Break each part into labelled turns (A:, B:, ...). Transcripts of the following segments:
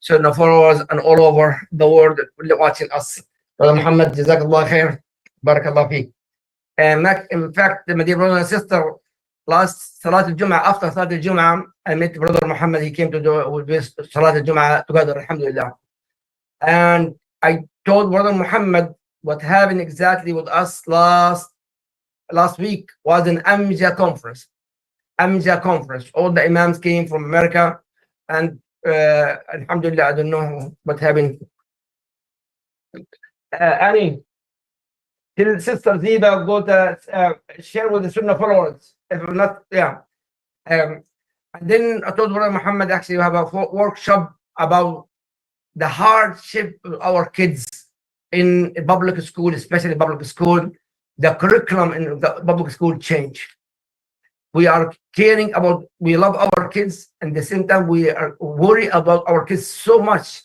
A: followers and all over the world watching us. Brother Muhammad, Jazakallah khair, Barakallah feek. And in fact, my dear brother and sister, last Salat al-Jum'ah, after Salat al-Jum'ah, I met Brother Muhammad. He came to do with Salat al-Jum'ah together, alhamdulillah. And I told Brother Muhammad what happened exactly with us last week was an Amja conference. Amja conference. All the imams came from America, and alhamdulillah, I don't know what happened. Annie, tell Sister Ziba go to share with the Sunnah followers. If not, yeah. And then I told Brother Muhammad, actually, we have a workshop about the hardship of our kids in public school, especially public school. The curriculum in the public school change. We are caring about, we love our kids, and at the same time we are worried about our kids so much.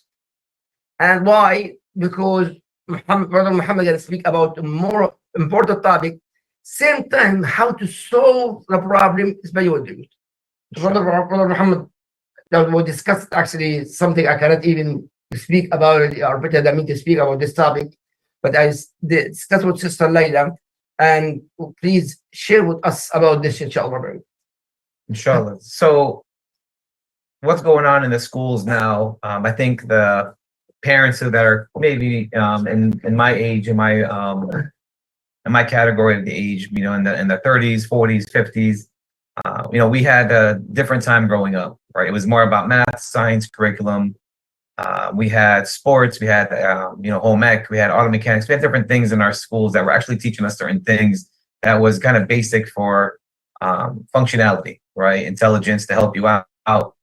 A: And why? Because Brother Muhammad will speak about a more important topic. Same time, how to solve the problem is by your duty. Brother Muhammad will discuss actually something I cannot even speak about it, or better than me to speak about this topic. But I discussed with Sister Layla, and please share with us about this, inshallah.
B: Inshallah. So what's going on in the schools now? I think the parents that are maybe in my age, in my category of the age, you know, in the 30s, 40s, 50s, you know, we had a different time growing up, right? It was more about math, science, curriculum. We had sports, we had, you know, home ec, we had auto mechanics, we had different things in our schools that were actually teaching us certain things that was kind of basic for functionality, right? Intelligence to help you out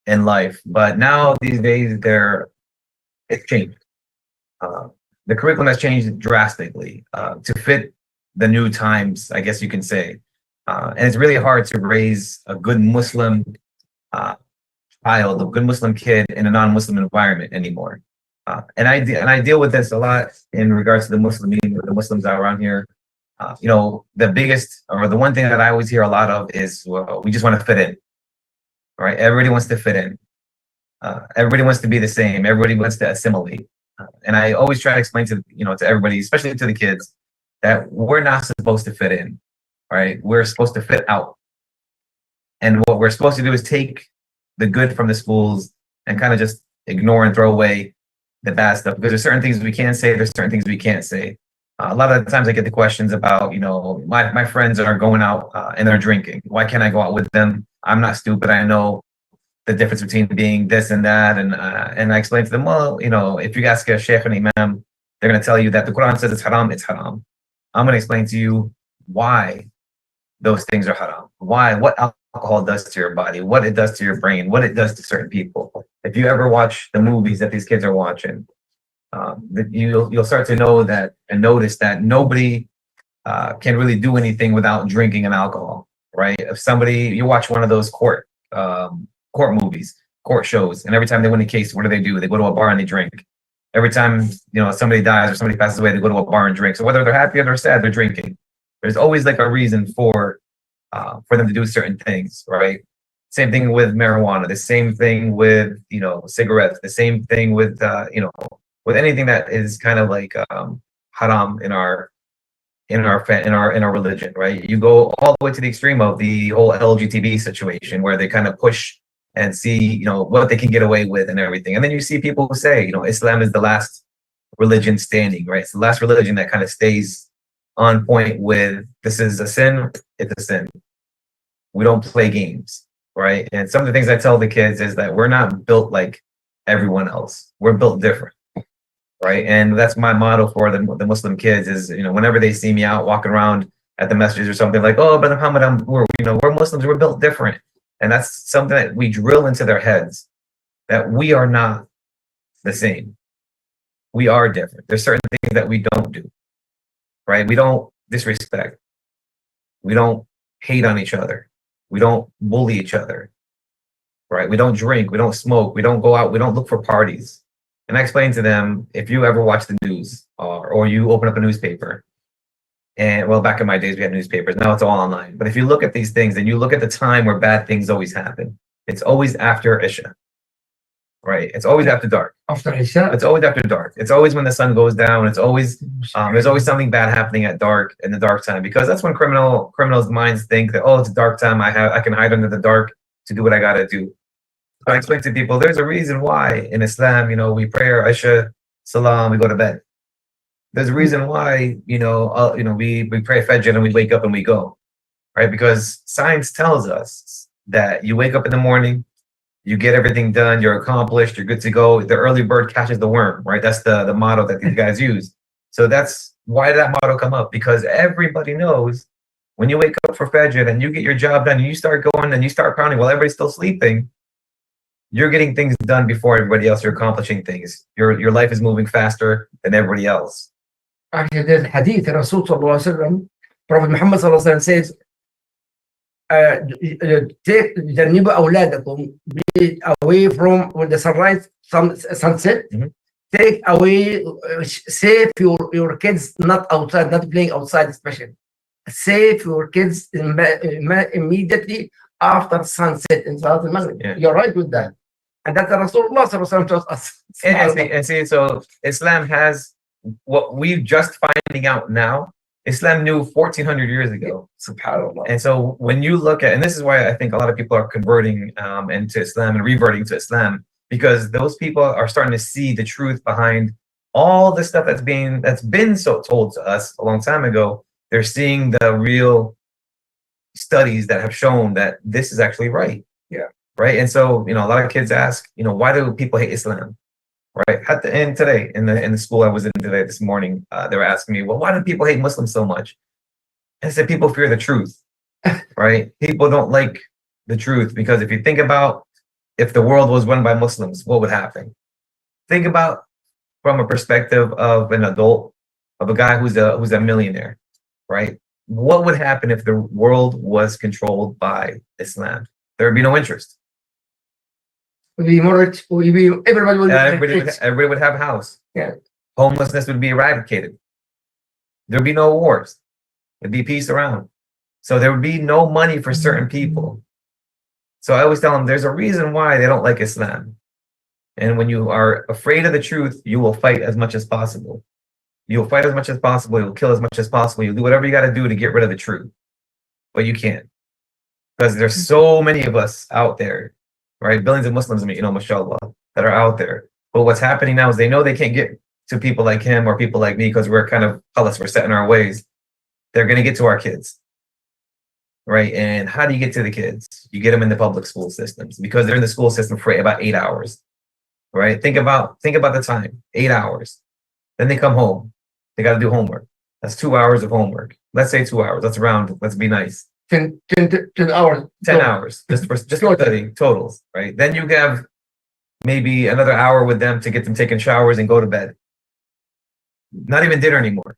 B: in life. But now these days, it's changed. The curriculum has changed drastically to fit the new times, I guess you can say. And it's really hard to raise a good Muslim child, a good Muslim kid in a non-Muslim environment anymore. And I deal with this a lot in regards to the Muslims out around here. You know, the biggest, or the one thing that I always hear a lot of is, well, we just want to fit in, right? Everybody wants to fit in. Everybody wants to be the same. Everybody wants to assimilate. And I always try to explain to, you know, to everybody, especially to the kids, that we're not supposed to fit in, right? We're supposed to fit out. And what we're supposed to do is take the good from the schools and kind of just ignore and throw away the bad stuff, because there's certain things we can say, there's certain things we can't say. A lot of the times I get the questions about, you know, my friends are going out and they're drinking. Why can't I go out with them? I'm not stupid. I know the difference between being this and that. And I explain to them, well, you know, if you ask a sheikh and imam, they're going to tell you that the Quran says it's haram, it's haram. I'm going to explain to you why those things are haram. Why, what alcohol does to your body, what it does to your brain, what it does to certain people. If you ever watch the movies that these kids are watching, you'll start to know that and notice that nobody can really do anything without drinking and alcohol, right? If somebody, you watch one of those court movies, court shows, and every time they win a case, what do? They go to a bar and they drink. Every time, you know, somebody dies or somebody passes away, they go to a bar and drink. So whether they're happy or they're sad, they're drinking. There's always like a reason for them to do certain things, right? Same thing with marijuana. The same thing with, you know, cigarettes. The same thing with you know, with anything that is kind of like haram in our religion, right? You go all the way to the extreme of the whole LGBT situation, where they kind of push and see, you know, what they can get away with and everything. And then you see people who say, you know, Islam is the last religion standing, right? It's the last religion that kind of stays on point with, this is a sin, it's a sin. We don't play games, right? And some of the things I tell the kids is that we're not built like everyone else. We're built different, right? And that's my motto for the Muslim kids is, you know, whenever they see me out walking around at the messages or something, like, oh, Brother Muhammad, we're Muslims, we're built different. And that's something that we drill into their heads, that we are not the same. We are different. There's certain things that we don't do, right? We don't disrespect. We don't hate on each other. We don't bully each other, right? We don't drink. We don't smoke. We don't go out. We don't look for parties. And I explain to them, if you ever watch the news or you open up a newspaper, and well, back in my days, we had newspapers. Now it's all online. But if you look at these things and you look at the time where bad things always happen, it's always after Isha, right? It's always after dark.
A: After Isha.
B: It's always after dark. It's always when the sun goes down. It's always there's always something bad happening at dark in the dark time, because that's when criminals' minds think that, oh, it's a dark time. I can hide under the dark to do what I gotta do. So I explain to people there's a reason why in Islam, we pray our Isha, Salam, we go to bed. There's a reason why we pray Fajr and we wake up and we go, right? Because science tells us that you wake up in the morning, you get everything done, you're accomplished, you're good to go. The early bird catches the worm, right? That's the motto that these guys use. So that's why did that motto come up? Because everybody knows when you wake up for Fajr and you get your job done and you start going and you start pounding while everybody's still sleeping, you're getting things done before everybody else. You're accomplishing things. Your life is moving faster than everybody else.
A: Actually, there's a hadith, Rasul sallallahu alaihi wasallam, Prophet Muhammad sallallahu alaihi wasallam says, جنبوا أولادكم, be away from when the sunset.
B: Mhm.
A: Take away, save your kids not outside, not playing outside, especially. Save your kids immediately after sunset in Salat al-Maghrib.
B: Yeah.
A: You're right with that. And that's Rasulullah sallallahu alaihi wasallam tells us.
B: And see, so Islam has what we're just finding out now. Islam knew 1400 years ago.
A: Subhanallah.
B: And so when you look at, and this is why I think a lot of people are converting into Islam and reverting to Islam, because those people are starting to see the truth behind all the stuff that's been so told to us a long time ago. They're seeing the real studies that have shown that this is actually right.
A: Yeah.
B: Right. And so, a lot of kids ask, why do people hate Islam? Right. At the end today, in the school I was in today this morning, they were asking me, well, why do people hate Muslims so much? And I said, people fear the truth. Right. People don't like the truth, because if you think about if the world was run by Muslims, what would happen? Think about from a perspective of an adult, of a guy who's a millionaire, right? What would happen if the world was controlled by Islam? There would be no interest.
A: Would be more rich. Everybody would.
B: Everybody would have a house.
A: Yeah.
B: Homelessness would be eradicated. There'd be no wars. There'd be peace around. So there would be no money for certain people. So I always tell them there's a reason why they don't like Islam. And when you are afraid of the truth, you will fight as much as possible. You'll fight as much as possible. You'll kill as much as possible. You'll do whatever you got to do to get rid of the truth. But you can't. Because there's so many of us out there, right? Billions of Muslims, mashallah, that are out there. But what's happening now is they know they can't get to people like him or people like me, because we're kind of we're set in our ways. They're going to get to our kids. Right? And how do you get to the kids? You get them in the public school systems, because they're in the school system for about 8 hours. Right? Think about the time, 8 hours. Then they come home. They got to do homework. That's 2 hours of homework. Let's say 2 hours. Let's round. Let's be nice.
A: 10 hours.
B: 10 hours. Just for studying totals. Right? Then you have maybe another hour with them to get them taking showers and go to bed. Not even dinner anymore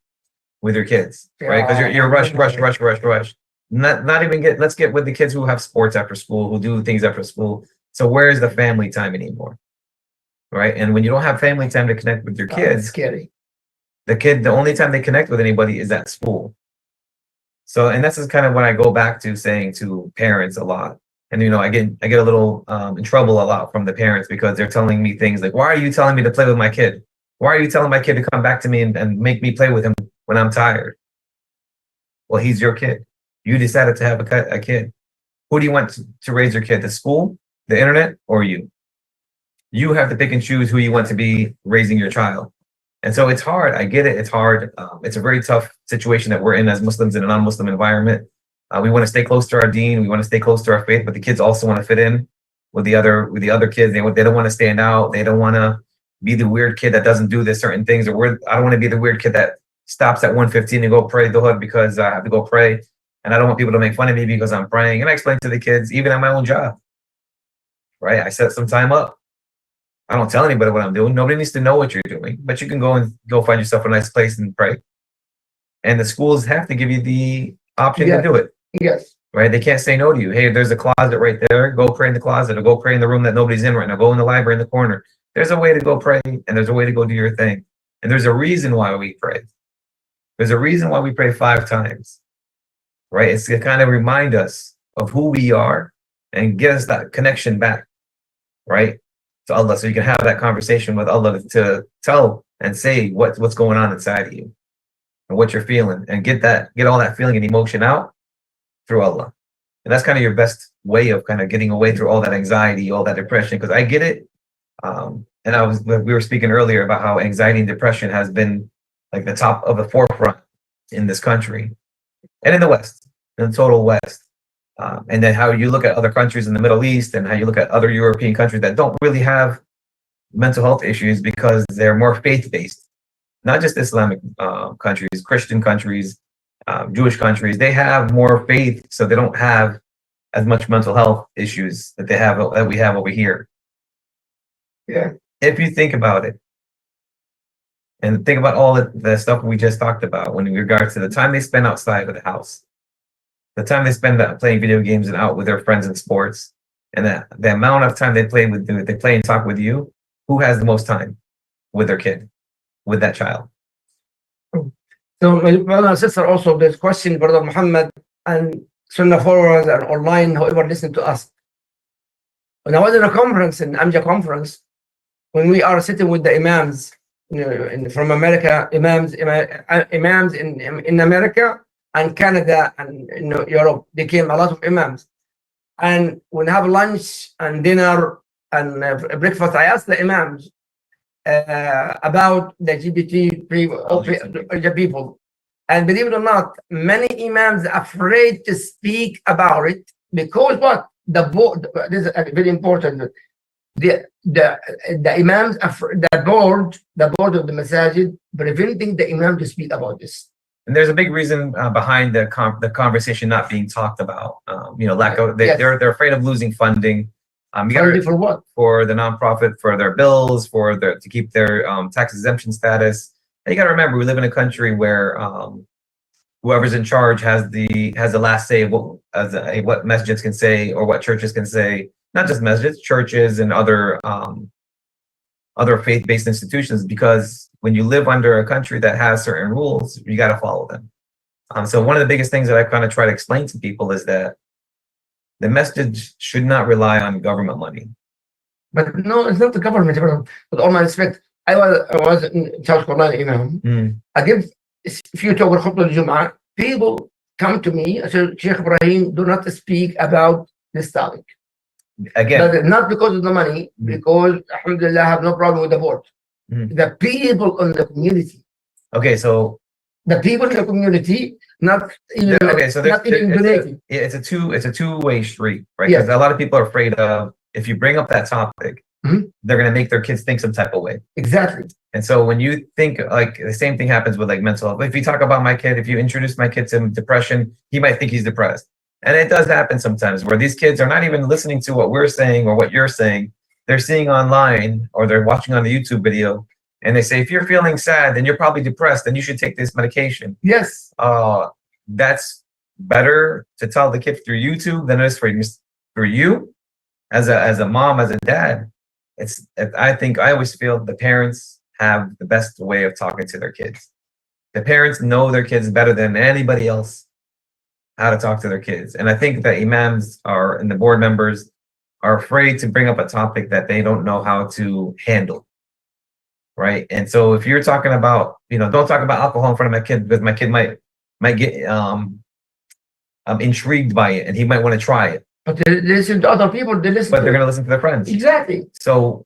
B: with your kids. Right? Because you're rush. Not even let's get with the kids who have sports after school, who do things after school. So where's the family time anymore? Right? And when you don't have family time to connect with your kids,
A: it's scary.
B: The only time they connect with anybody is at school. So, and this is kind of what I go back to saying to parents a lot. And, I get a little in trouble a lot from the parents, because they're telling me things like, why are you telling me to play with my kid? Why are you telling my kid to come back to me and make me play with him when I'm tired? Well, he's your kid. You decided to have a kid. Who do you want to raise your kid? The school, the internet, or you? You have to pick and choose who you want to be raising your child. And so it's hard. I get it. It's hard. It's a very tough situation that we're in as Muslims in a non-Muslim environment. We want to stay close to our deen. We want to stay close to our faith, but the kids also want to fit in with the other kids. They don't want to stand out. They don't want to be the weird kid that doesn't do this certain things. Or I don't want to be the weird kid that stops at 1:15 and go pray the hood because I have to go pray. And I don't want people to make fun of me because I'm praying. And I explain to the kids, even at my own job, right? I set some time up. I don't tell anybody what I'm doing. Nobody needs to know what you're doing, but you can go find yourself a nice place and pray. And the schools have to give you the option to do it.
A: Yes.
B: Right? They can't say no to you. Hey, there's a closet right there. Go pray in the closet, or go pray in the room that nobody's in right now. Go in the library in the corner. There's a way to go pray, and there's a way to go do your thing. And there's a reason why we pray. There's a reason why we pray 5 times. Right? It's to kind of remind us of who we are and get us that connection back. Right? to Allah, so you can have that conversation with Allah to tell and say what's going on inside of you and what you're feeling, and get all that feeling and emotion out through Allah. And that's kind of your best way of kind of getting away through all that anxiety, all that depression, because I get it. And we were speaking earlier about how anxiety and depression has been like the top of the forefront in this country and in the West, in the total West. And then how you look at other countries in the Middle East, and how you look at other European countries that don't really have mental health issues because they're more faith-based, not just Islamic countries, Christian countries, Jewish countries. They have more faith, so they don't have as much mental health issues that we have over here.
A: Yeah.
B: If you think about it, and think about all the stuff we just talked about, when in regards to the time they spend outside of the house, the time they spend playing video games and out with their friends in sports, and the amount of time they play and talk with you, who has the most time with their kid, with that child?
A: So my brother and sister, also there's question, Brother Muhammad and Sunnah followers and online, whoever listen to us. When I was in a conference, in Amja conference, when we are sitting with the imams, from America, imams in America and Canada and Europe, became a lot of imams. And when we have lunch and dinner and breakfast, I asked the imams about the LGBT people. And believe it or not, many imams are afraid to speak about it because what? The board, this is very important. The imams, the board of the masajid, preventing the imam to speak about this.
B: And there's a big reason behind the conversation not being talked about. Lack of they're afraid of losing funding.
A: Funding for what?
B: For the nonprofit, for their bills, to keep their tax exemption status. And you got to remember, we live in a country where whoever's in charge has the last say of what masjids can say or what churches can say. Not just masjids, churches and other faith-based institutions, because when you live under a country that has certain rules, you got to follow them. So one of the biggest things that I kind of try to explain to people is that the message should not rely on government money.
A: But no, it's not the government. With all my respect, I was in South Carolina Imam. I give a few talk of Khutbah al-Jum'ah. People come to me and say, Sheikh Ibrahim, do not speak about this topic.
B: Again,
A: but not because of the money, because alhamdulillah, I have no problem with the board. The people in the community.
B: Okay, so
A: the people in the community, not even donating.
B: It's a two-way street, right? Because a lot of people are afraid of, if you bring up that topic, they're gonna make their kids think some type of way.
A: Exactly.
B: And so when you think, like, the same thing happens with like mental health. If you talk about my kid, if you introduce my kid to depression, he might think he's depressed. And it does happen sometimes where these kids are not even listening to what we're saying or what you're saying. They're seeing online or they're watching on the YouTube video, and they say, if you're feeling sad, then you're probably depressed, then you should take this medication.
A: Yes.
B: That's better to tell the kid through YouTube than it is for you as a mom, as a dad. I always feel the parents have the best way of talking to their kids. The parents know their kids better than anybody else how to talk to their kids. And I think that imams and the board members are afraid to bring up a topic that they don't know how to handle, right? And so if you're talking about, don't talk about alcohol in front of my kid, because my kid might get intrigued by it and he might want to try it.
A: But they listen to other people. They're going
B: to listen to their friends.
A: Exactly.
B: So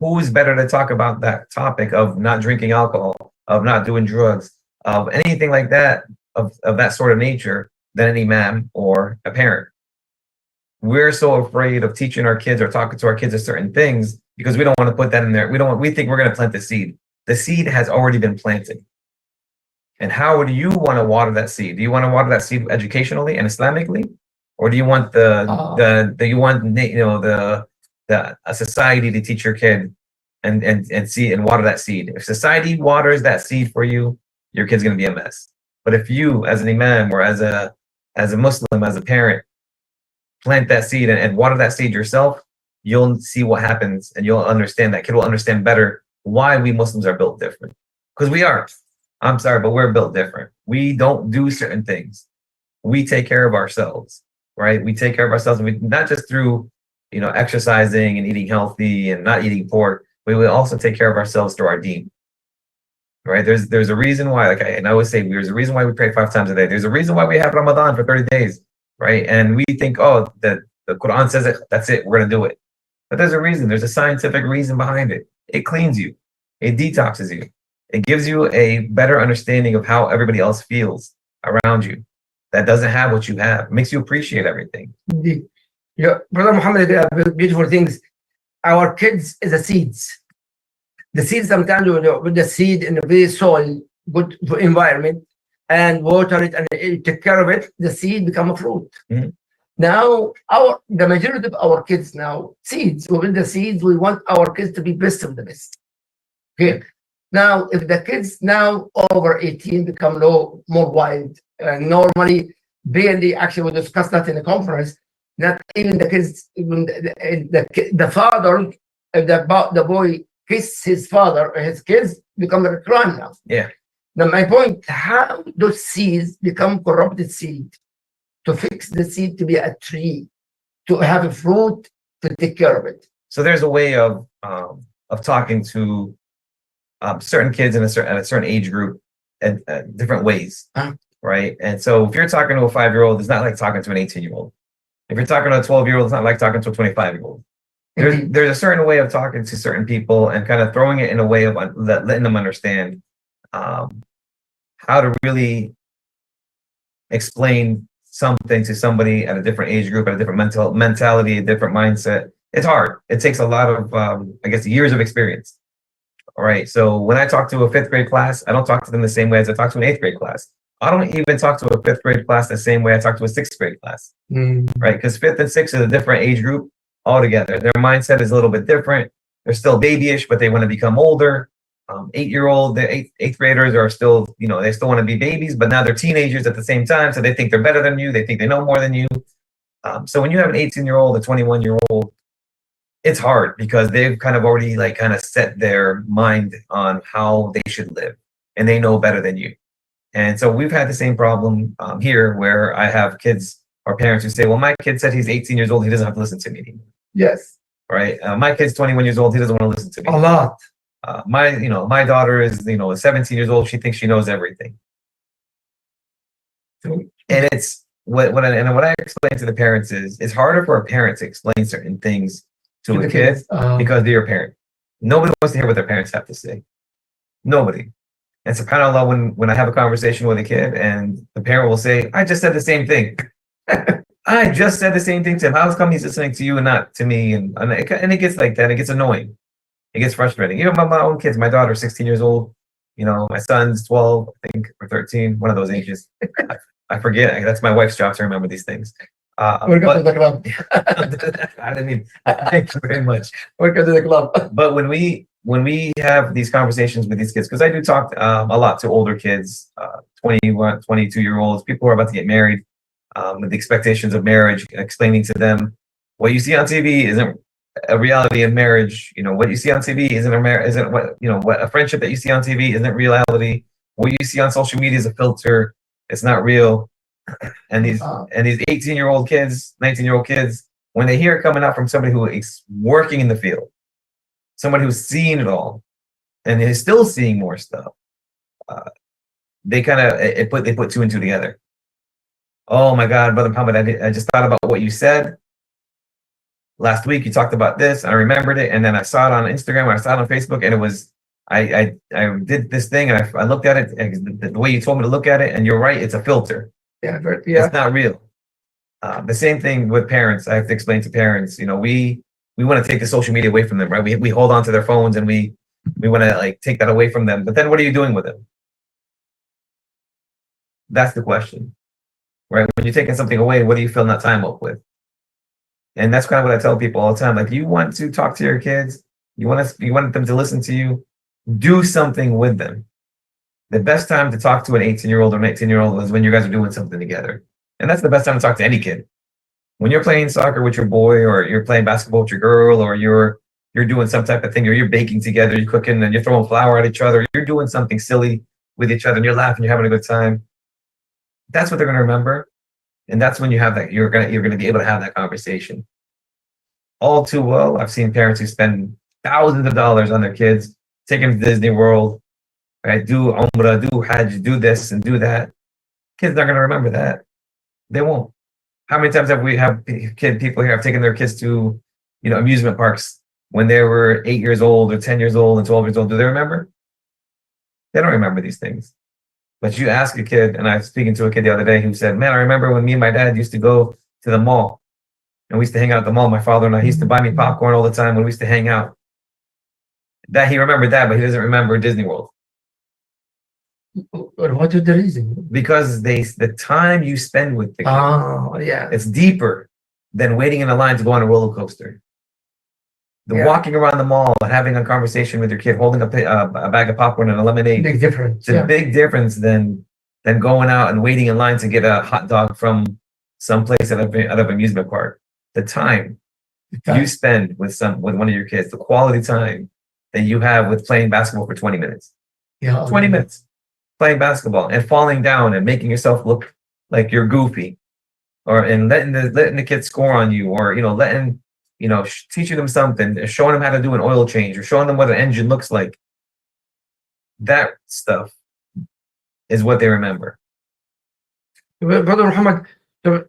B: who's better to talk about that topic of not drinking alcohol, of not doing drugs, of anything like that, of that sort of nature, than an imam or a parent? We're so afraid of teaching our kids or talking to our kids of certain things because we don't want to put that in there. We think we're going to plant the seed. The seed has already been planted. And how do you want to water that seed? Do you want to water that seed educationally and Islamically? Or do you want a society to teach your kid and see and water that seed? If society waters that seed for you, your kid's going to be a mess. But if you, as an imam or as a Muslim, as a parent, plant that seed and water that seed yourself, you'll see what happens, and you'll understand, that kid will understand better why we Muslims are built different. Because we are. I'm sorry, but we're built different. We don't do certain things. We take care of ourselves, right? We take care of ourselves, and not just through exercising and eating healthy and not eating pork, we will also take care of ourselves through our deen. Right? There's a reason why, like I always say, there's a reason why we pray 5 times a day. There's a reason why we have Ramadan for 30 days, right? And we think, oh, that the Quran says it, that's it, we're gonna do it. But there's a reason, there's a scientific reason behind it. It cleans you, it detoxes you, it gives you a better understanding of how everybody else feels around you that doesn't have what you have. It makes you appreciate everything.
A: Indeed. Yeah, Brother Muhammad, beautiful things. Our kids is the seeds. The seeds sometimes with the seed in the very soil, good environment, and water it and take care of it, the seed become a fruit.
B: Mhm.
A: Now, the majority of our kids now, seeds, within the seeds, we want our kids to be best of the best. Okay. Now, if the kids now over 18 become more wild, normally, barely, actually, we discussed that in the conference, not even the kids, even the father, if the boy kiss his father or his kids, become a crime now.
B: Yeah.
A: Now, my point, how those seeds become corrupted seed? To fix the seed to be a tree, to have a fruit, to take care of it.
B: So there's a way of talking to certain kids in a certain age group in different ways, right? And so if you're talking to a 5-year-old, it's not like talking to an 18-year-old. If you're talking to a 12-year-old, it's not like talking to a 25-year-old. There's a certain way of talking to certain people and kind of throwing it in a way of letting them understand how to really explain something to somebody at a different age group, at a different mentality, a different mindset. It's hard. It takes a lot of, I guess, years of experience. All right. So when I talk to a 5th grade class, I don't talk to them the same way as I talk to an 8th grade class. I don't even talk to a 5th grade class the same way I talk to a 6th grade class. Right? Because 5th and 6th is a different age group altogether. Their mindset is a little bit different. They're still babyish, but they want to become older. 8-year-old, the 8th graders are still, they still want to be babies, but now they're teenagers at the same time. So they think they're better than you. They think they know more than you. So when you have an 18-year-old, a 21-year-old, it's hard because they've kind of already set their mind on how they should live and they know better than you. And so we've had the same problem here where I have kids or parents who say, well, my kid said he's 18 years old. He doesn't have to listen to me anymore.
A: Yes.
B: Right. My kid's 21 years old. He doesn't want to listen to me.
A: A lot.
B: My daughter is, 17 years old. She thinks she knows everything. And it's what I explain to the parents is it's harder for a parent to explain certain things to a kid because they're your parent. Nobody wants to hear what their parents have to say. Nobody. And subhanAllah, when I have a conversation with a kid and the parent will say, I just said the same thing. I just said the same thing to him. How come he's listening to you and not to me? And it gets like that. It gets annoying. It gets frustrating. Even my own kids, my daughter's 16 years old. My son's 12, I think, or 13, one of those ages. I forget. That's my wife's job to remember these things.
A: Welcome to the club.
B: Thank you very much.
A: Welcome to the club.
B: But when we have these conversations with these kids, because I do talk a lot to older kids, 21, 22-year-olds, people who are about to get married, with the expectations of marriage, explaining to them what you see on TV isn't a reality in marriage. What you see on TV isn't what a friendship that you see on TV isn't reality. What you see on social media is a filter. It's not real. And these 18-year-old kids, 19-year-old kids, when they hear it coming out from somebody who is working in the field, somebody who's seen it all, and is still seeing more stuff, they put 2 and 2 together. Oh my God, Brother Muhammad, I just thought about what you said last week. You talked about this, and I remembered it, and then I saw it on Instagram, or I saw it on Facebook, and it was I did this thing, and I looked at it, and the way you told me to look at it, and you're right, it's a filter.
A: Yeah.
B: It's not real. The same thing with parents. I have to explain to parents, we want to take the social media away from them, right? We hold on to their phones and we want to take that away from them. But then what are you doing with them? That's the question, right? When you're taking something away, what are you filling that time up with? And that's kind of what I tell people all the time. You want to talk to your kids, you want them to listen to you, do something with them. The best time to talk to an 18-year-old or an 18-year-old is when you guys are doing something together. And that's the best time to talk to any kid. When you're playing soccer with your boy, or you're playing basketball with your girl, or you're doing some type of thing, or you're baking together, you're cooking, and you're throwing flour at each other, you're doing something silly with each other, and you're laughing, you're having a good time. That's what they're going to remember. And that's when you have that, you're going to be able to have that conversation. all too well, I've seen parents who spend thousands of dollars on their kids, take them to Disney World, right? Do Umrah, do Hajj, do this and do that. Kids not going to remember that. They won't. How many times have we have people here have taken their kids to, amusement parks when they were 8 years old or 10 years old and 12 years old? Do they remember? They don't remember these things. But you ask a kid, and I was speaking to a kid the other day who said, man, I remember when me and my dad used to go to the mall. And we used to hang out at the mall. My father and I, he used to buy me popcorn all the time when we used to hang out. That he remembered that, but he doesn't remember Disney World.
A: What is the reason?
B: Because the time you spend with the kid,
A: Oh, yeah.
B: it's deeper than waiting in a line to go on a roller coaster. The walking around the mall and having a conversation with your kid, holding a bag of popcorn and a lemonade.
A: Big difference.
B: It's a big difference than going out and waiting in line to get a hot dog from someplace out of amusement park. The time you spend with one of your kids, the quality time that you have with playing basketball for 20 minutes.
A: Yeah.
B: 20 minutes playing basketball and falling down and making yourself look like you're goofy, and letting the kids score on you, or teaching them something, showing them how to do an oil change, or showing them what an engine looks like. That stuff is what they remember.
A: Brother Muhammad,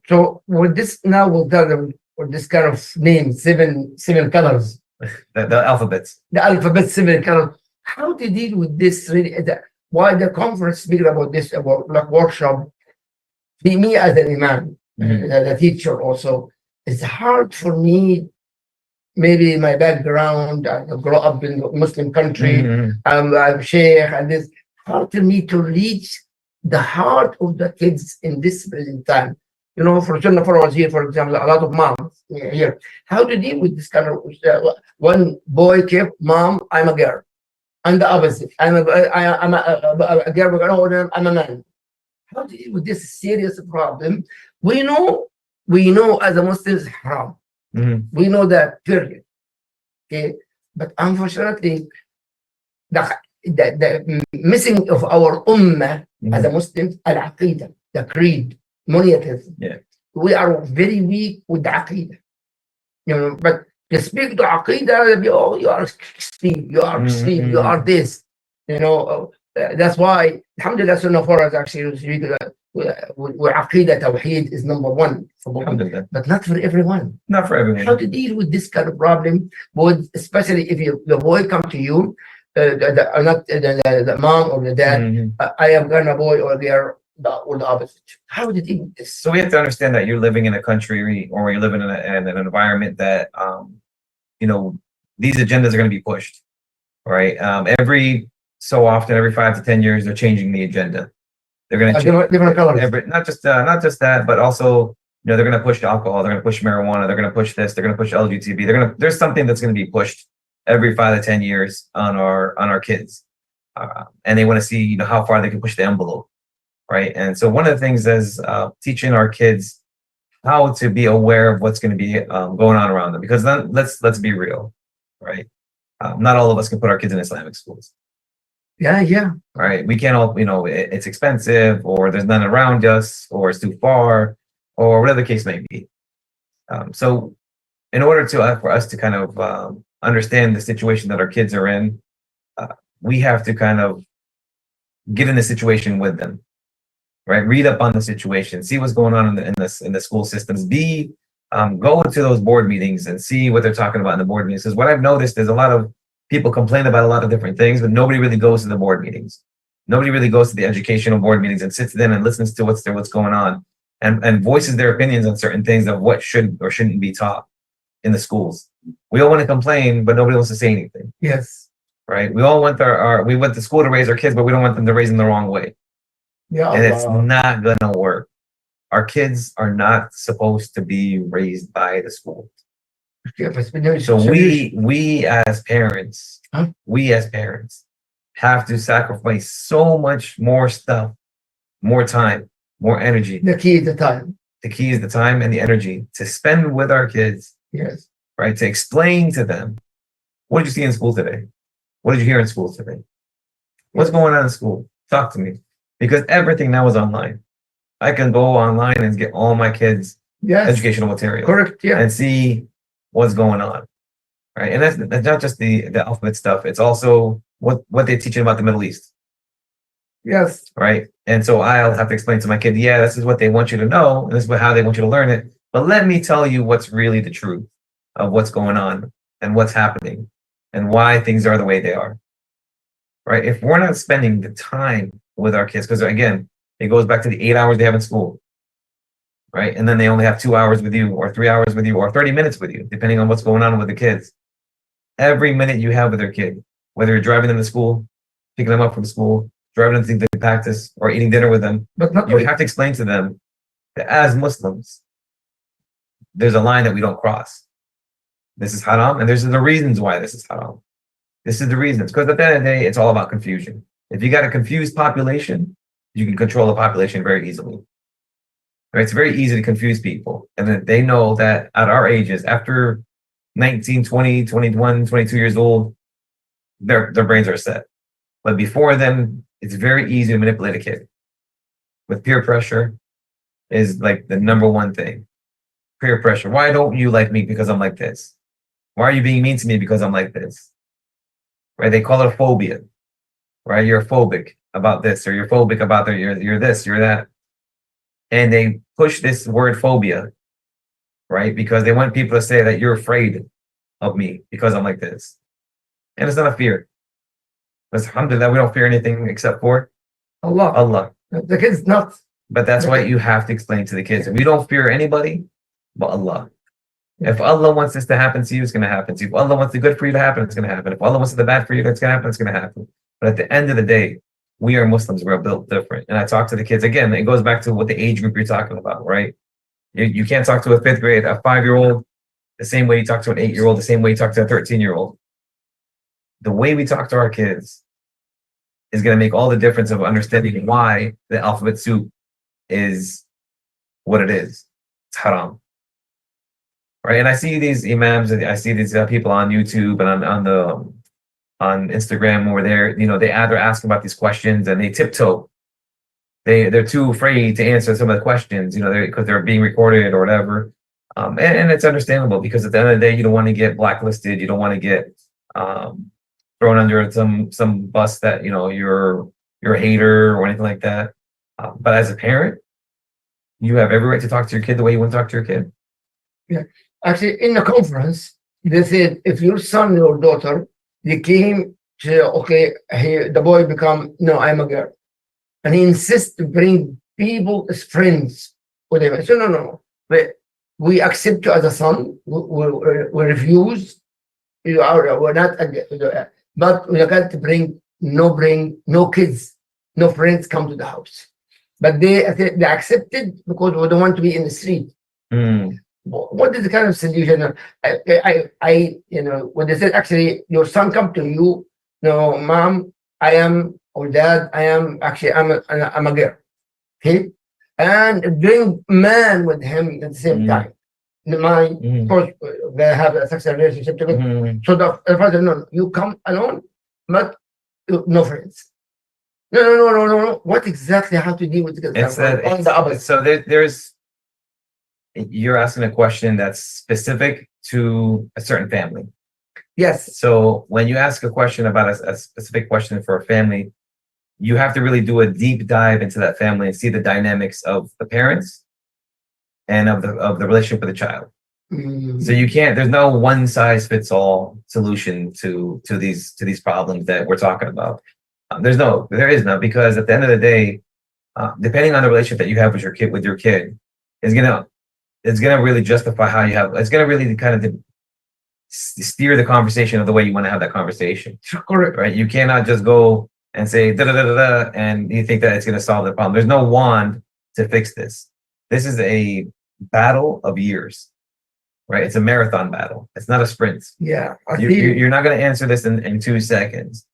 A: so with this now we'll tell them with this kind of name, seven colors.
B: The alphabets.
A: The alphabet, 7 colors. How to deal with this really? Why the conference speaking about this, about like workshop, me as an imam, the teacher also, it's hard for me, maybe my background, I grew up in a Muslim country, I'm sheikh, and it's hard for me to reach the heart of the kids in this present time. For Sunnahfollowers here, for example, a lot of moms here. How to deal with this kind of, one boy kept, mom, I'm a girl. And the opposite. I'm a girl, I'm a man. How to deal with this serious problem? We know as a Muslims, haram. We know that, period. Okay, but unfortunately, the missing of our ummah as a Muslim, al-aqidah, the creed, monotheism.
B: Yeah.
A: We are very weak with the aqidah. But to speak to aqidah, you are extreme, you are extreme, you are this. That's why, alhamdulillah, Sunnahfollowers actually where aqidah tawheed is number one, but not for everyone.
B: Not for everyone.
A: How to deal with this kind of problem, especially if the boy come to you, not the mom or the dad, I am gonna boy or girl, or the opposite. How to deal with this?
B: So we have to understand that you're living in a country, or you're living in an environment that, these agendas are going to be pushed, right? Every so often, every 5 to 10 years, they're changing the agenda. They're going to change
A: different colors.
B: Not just that, but also, they're going to push alcohol, they're going to push marijuana, they're going to push this, they're going to push LGBT. There's something that's going to be pushed every 5 to 10 years on our kids, and they want to see how far they can push the envelope, right? And so one of the things is teaching our kids how to be aware of what's going to be going on around them, because then let's be real, right? Not all of us can put our kids in Islamic schools.
A: Yeah.
B: Right. We can't all, it's expensive, or there's none around us, or it's too far, or whatever the case may be. So in order for us to kind of understand the situation that our kids are in, we have to kind of get in the situation with them, right? Read up on the situation, see what's going on in the school systems. Go into those board meetings and see what they're talking about in the board meetings. Because what I've noticed is a lot of people complain about a lot of different things, but nobody really goes to the board meetings. Nobody really goes to the educational board meetings and sits in and listens to what's going on, and voices their opinions on certain things of what should or shouldn't be taught in the schools. We all want to complain, but nobody wants to say anything.
A: Yes.
B: Right. We all want we went to school to raise our kids, but we don't want them to raise them the wrong way.
A: Yeah.
B: And it's not gonna work. Our kids are not supposed to be raised by the school. So we as parents, have to sacrifice so much more stuff, more time, more energy.
A: The key is the time.
B: The key is the time and the energy to spend with our kids.
A: Yes.
B: Right. To explain to them, what did you see in school today? What did you hear in school today? What's going on in school? Talk to me. Because everything now is online. I can go online and get all my kids' educational material.
A: Correct. Yeah.
B: And see what's going on, right? And that's not just the alphabet stuff. It's also what they teach about the Middle East,
A: Yes.
B: right? And so I'll have to explain to my kid, yeah, this is what they want you to know, and this is how they want you to learn it. But let me tell you what's really the truth of what's going on and what's happening and why things are the way they are, right? If we're not spending the time with our kids, because again, it goes back to the 8 hours they have in school, right? And then they only have 2 hours with you, or 3 hours with you, or 30 minutes with you, depending on what's going on with the kids. Every minute you have with their kid, whether you're driving them to school, picking them up from school, driving them to practice, or eating dinner with them,
A: But not
B: you have to explain to them that as Muslims, there's a line that we don't cross. This is haram, and there's the reasons why this is haram. This is the reasons, because at the end of the day, it's all about confusion. If you got a confused population, you can control the population very easily. Right? It's very easy to confuse people, and then they know that at our ages, after 19, 20, 21, 22 years old, their brains are set. But before then, it's very easy to manipulate a kid. With peer pressure is like the number one thing. Peer pressure. Why don't you like me because I'm like this? Why are you being mean to me because I'm like this? Right? They call it a phobia. Right? You're phobic about this, or you're phobic about that. You're this, you're that. And they push this word phobia, right? Because they want people to say that you're afraid of me because I'm like this. And it's not a fear. Because alhamdulillah, we don't fear anything except for
A: Allah.
B: Allah.
A: The kid's not.
B: But that's why you have to explain to the kids. We don't fear anybody but Allah. If Allah wants this to happen to you, it's going to happen to you. If Allah wants the good for you to happen, it's going to happen. If Allah wants the bad for you, it's going to happen, it's going to happen. But at the end of the day, we are Muslims. We're built different. And I talk to the kids, again, it goes back to what the age group you're talking about, right? You can't talk to a 5th grade, a 5-year-old, the same way you talk to an 8-year-old, the same way you talk to a 13-year-old. The way we talk to our kids is going to make all the difference of understanding why the alphabet soup is what it is. It's haram. Right? And I see these imams, and I see these people on YouTube and on Instagram where they're asking about these questions and they tiptoe. They're too afraid to answer some of the questions, because they're being recorded or whatever. And it's understandable, because at the end of the day, you don't want to get blacklisted. You don't want to get thrown under some bus that you're a hater or anything like that. But as a parent, you have every right to talk to your kid the way you want to talk to your kid.
A: Yeah. Actually, in the conference, they said if your son or daughter, they came to, okay, the boy become, no, I'm a girl. And he insists to bring people as friends with him. I said, no. We accept you as a son. We refuse. We're not, but we got to bring no kids, no friends come to the house. But they accepted because we don't want to be in the street. What is the kind of solution? When they said, actually, your son come to you, no, mom, I am, or dad, I'm a girl. Okay? And bring man with him at the same time. Of course, they have a sexual relationship together. So the father, no, you come alone, but no friends. No. What exactly how to deal with this?
B: So there's, you're asking a question that's specific to a certain family.
A: Yes.
B: So when you ask a question about a specific question for a family, you have to really do a deep dive into that family and see the dynamics of the parents and of the relationship with the child. So you can't, there's no one size fits all solution to these problems that we're talking about. There is no, because at the end of the day, depending on the relationship that you have with your kid, it's gonna really justify how you have. It's gonna really kind of steer the conversation of the way you want to have that conversation.
A: Correct.
B: Right? You cannot just go and say da da da da da, and you think that it's gonna solve the problem. There's no wand to fix this. This is a battle of years. Right? It's a marathon battle. It's not a sprint.
A: Yeah.
B: You're not gonna answer this in 2 seconds.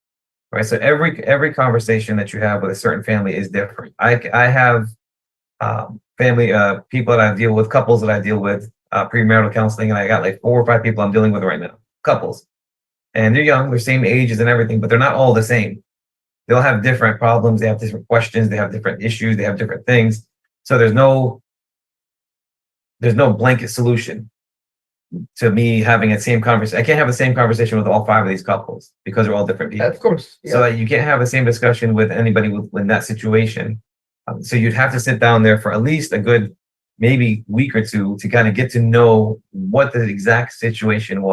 B: Right? So every conversation that you have with a certain family is different. I have family people that I deal with, couples that I deal with, premarital counseling, and I got like 4 or 5 people I'm dealing with right now, couples, and they're young, they're same ages and everything, but they're not all the same. They'll have different problems, they have different questions, they have different issues, they have different things. So there's no blanket solution. to me having a same conversation. I can't have the same conversation with all 5 of these couples because they're all different people.
A: Of course.
B: So you can't have the same discussion with anybody in that situation. So you'd have to sit down there for at least a good maybe week or two to kind of get to know what the exact situation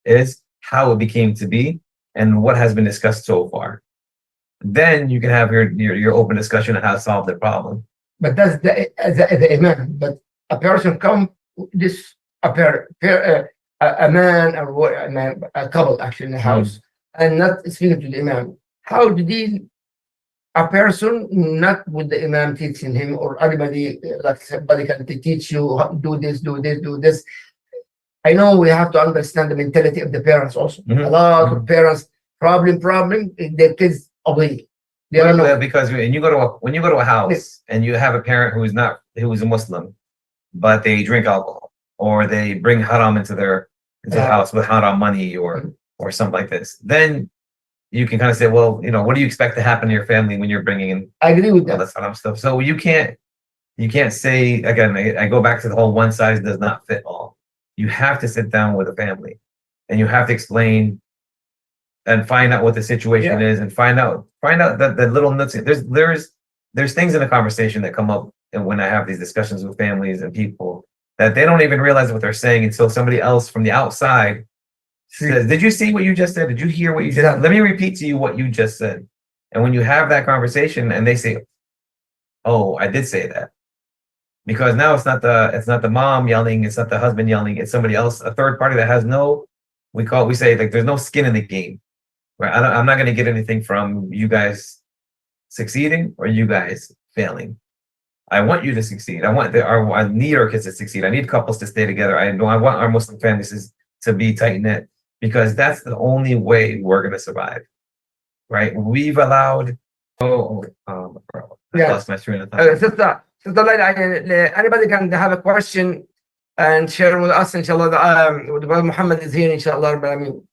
B: is, how it became to be, and what has been discussed so far. Then you can have your open discussion on how to solve the problem.
A: But that's the imam. But a person come this a man or a couple actually in the house and not speaking to the imam. How to deal a person not with the imam teaching him or anybody like somebody can teach you do this, do this, do this. I know we have to understand the mentality of the parents also. A lot of parents problem their kids away.
B: Well, because when you go to a house and you have a parent who is a Muslim, but they drink alcohol or they bring haram into the house with haram money or something like this, then you can kind of say, well, what do you expect to happen to your family when you're bringing in?
A: I agree with
B: all
A: that
B: haram stuff. So you can't say again. I go back to the whole one size does not fit all. You have to sit down with a family, and you have to explain and find out what the situation is, and find out that the little nuts. There's things in the conversation that come up, and when I have these discussions with families and people, that they don't even realize what they're saying until somebody else from the outside says, "Did you see what you just said? Did you hear what you just said? Let me repeat to you what you just said." And when you have that conversation, and they say, "Oh, I did say that," because now it's not the mom yelling, it's not the husband yelling, it's somebody else, a third party that has we say like there's no skin in the game. Right, I'm not going to get anything from you guys succeeding or you guys failing. I want you to succeed. I need our kids to succeed. I need couples to stay together. I want our Muslim families to be tight knit because that's the only way we're going to survive. Right? We've allowed. I lost my train of thought.
A: Sister Laila, anybody can have a question and share with us, inshallah. With Brother Muhammad is here, inshallah.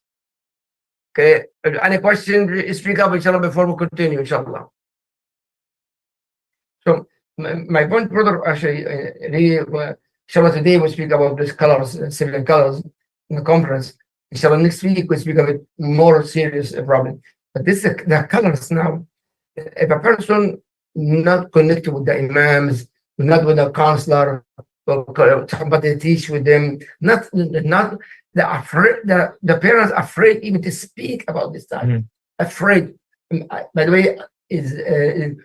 A: Okay, any question, speak up, inshallah, before we continue, inshallah. So, my point, brother, actually, inshallah, today we speak about these colors, civilian colors in the conference. Inshallah, next week we speak of it more serious problem. But this is the colors now. If a person not connected with the imams, not with a counselor, or somebody teach with them, not they're afraid. The parents are afraid even to speak about this time. Afraid. By the way, is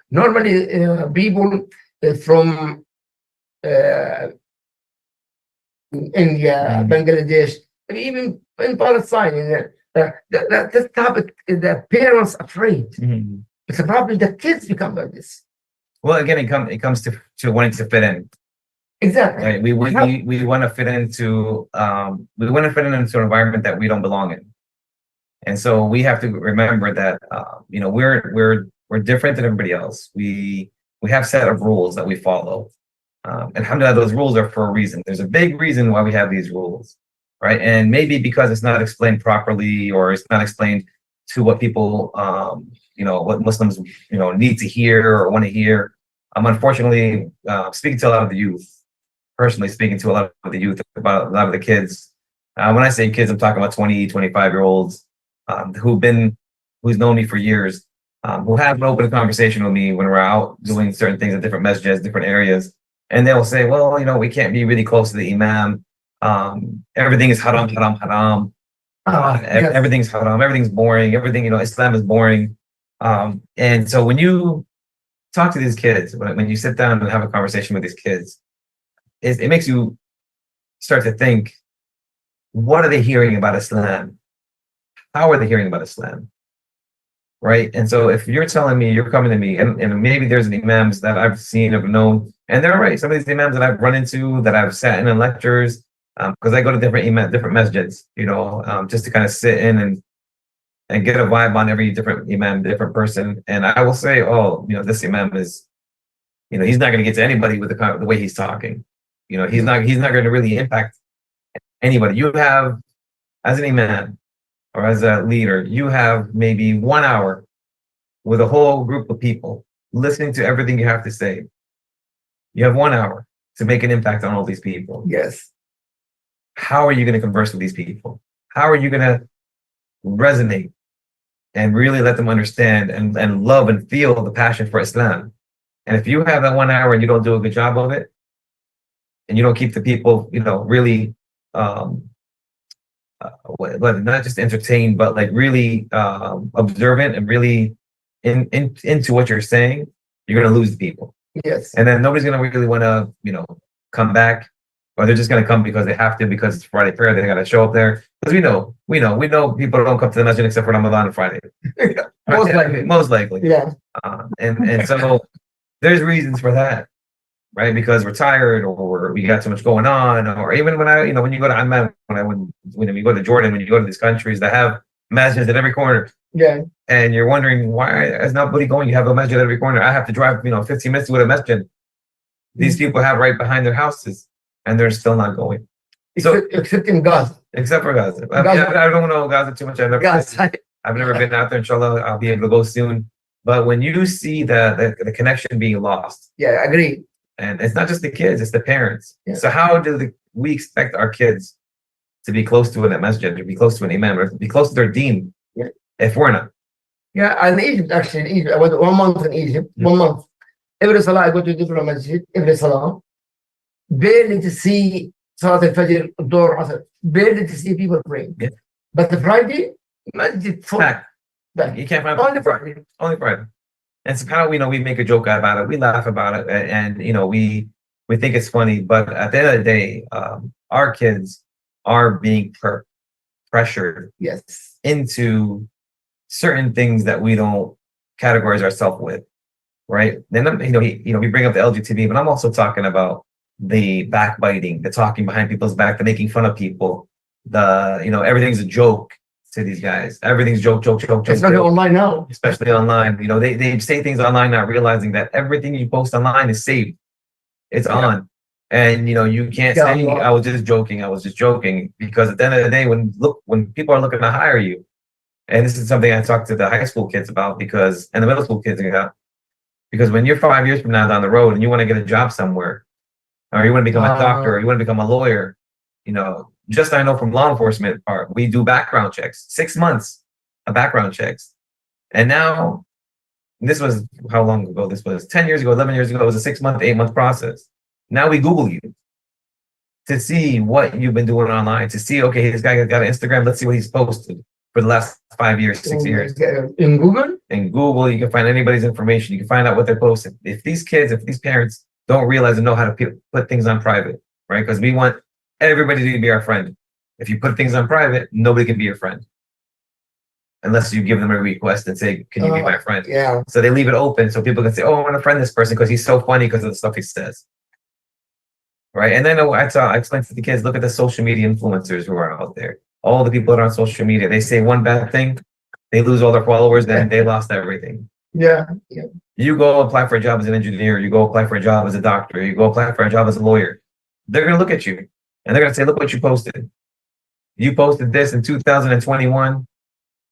A: normally people from India, Bangladesh, even in Palestine. This topic, the parents afraid. It's a problem. The kids become like this.
B: Well, again, it comes to wanting to fit in.
A: Exactly.
B: Right. We want to fit into an environment that we don't belong in, and so we have to remember that we're different than everybody else. We have a set of rules that we follow, and alhamdulillah, those rules are for a reason. There's a big reason why we have these rules, right? And maybe because it's not explained properly, or it's not explained to what people, what Muslims, need to hear or want to hear. Unfortunately, speaking to a lot of the youth. Personally speaking to a lot of the youth, about a lot of the kids. When I say kids, I'm talking about 20, 25-year-olds who's known me for years, who have an open conversation with me when we're out doing certain things at different masjids, different areas. And they'll say, well, we can't be really close to the imam. Everything is haram, haram, haram.
A: Yes.
B: Everything's haram, everything's boring, everything, Islam is boring. And so when you talk to these kids, when you sit down and have a conversation with these kids, it makes you start to think, what are they hearing about Islam? How are they hearing about Islam? Right? And so if you're telling me, you're coming to me, and maybe there's imams that I've seen, have known, and they're right. Some of these imams that I've run into, that I've sat in lectures, because I go to different masjids, just to kind of sit in and get a vibe on every different imam, different person. And I will say, this imam is, he's not going to get to anybody with the way he's talking. He's not going to really impact anybody. You have, as an imam or as a leader, you have maybe 1 hour with a whole group of people listening to everything you have to say. You have 1 hour to make an impact on all these people.
A: Yes.
B: how are you going to converse with these people? How are you going to resonate and really let them understand and love and feel the passion for Islam? And if you have that 1 hour and you don't do a good job of it, and you don't keep the people, really, not just entertained, but like really observant and really into what you're saying, you're going to lose the people.
A: Yes.
B: And then nobody's going to really want to, come back, or they're just going to come because they have to, because it's Friday prayer. They got to show up there. Because we know people don't come to the masjid except for Ramadan and Friday. Most likely.
A: Yeah.
B: And so there's reasons for that, right? Because we're tired, or we got too much going on, or even when you go to Amman, when you go to Jordan, when you go to these countries that have masjids at every corner.
A: Yeah.
B: And you're wondering, why is nobody going? You have a masjid at every corner. I have to drive, 15 minutes to go to a masjid. These people have right behind their houses, and they're still not going.
A: Except in Gaza.
B: Except for Gaza. I don't know Gaza too much. I've never been out there. Inshallah, I'll be able to go soon. But when you see the connection being lost.
A: Yeah, I agree.
B: And it's not just the kids, it's the parents.
A: Yeah.
B: So how do we expect our kids to be close to a masjid, to be close to an imam, or to be close to their deen, if we're not?
A: Yeah, in Egypt, actually, in Egypt, I was 1 month in Egypt, 1 month. Every salah, I go to a different masjid, every salah. Barely to see Salat al-Fajr, Dhuhr, Asr. Barely to see people praying.
B: Yeah.
A: But the Friday, masjid full.
B: You can't find
A: Only Friday.
B: Only Friday. And so kind of, we make a joke about it. We laugh about it. And we think it's funny. But at the end of the day, our kids are being pressured into certain things that we don't categorize ourselves with, right? Then we bring up the LGBT, but I'm also talking about the backbiting, the talking behind people's back, the making fun of people, everything's a joke to these guys. Everything's joke.
A: Especially online now.
B: Especially online, they say things online, not realizing that everything you post online is saved. It's on. And you can't say I was just joking, because at the end of the day, when people are looking to hire you. And this is something I talk to the high school kids about, and the middle school kids about, because when you're 5 years from now down the road and you want to get a job somewhere, or you want to become a doctor, or you want to become a lawyer, just I know from law enforcement part, we do background checks, 6 months of background checks. And now, this was how long ago? This was 10 years ago, 11 years ago. It was a 6 month, 8 month process. Now we Google you to see what you've been doing online, to see, okay, this guy got an Instagram. Let's see what he's posted for the last 5 years, 6 years.
A: In Google?
B: In Google, you can find anybody's information. You can find out what they're posting. If these parents don't realize and know how to put things on private, right? Because we want everybody to be our friend. If you put things on private, nobody can be your friend. Unless you give them a request and say, can you be my friend?
A: Yeah.
B: So they leave it open so people can say, oh, I want to friend this person because he's so funny because of the stuff he says. Right? And then I explained to the kids, look at the social media influencers who are out there. All the people that are on social media, they say one bad thing, they lose all their followers, then they lost everything.
A: Yeah.
B: You go apply for a job as an engineer, you go apply for a job as a doctor, you go apply for a job as a lawyer. They're going to look at you and they're going to say, look what you posted. You posted this in 2021.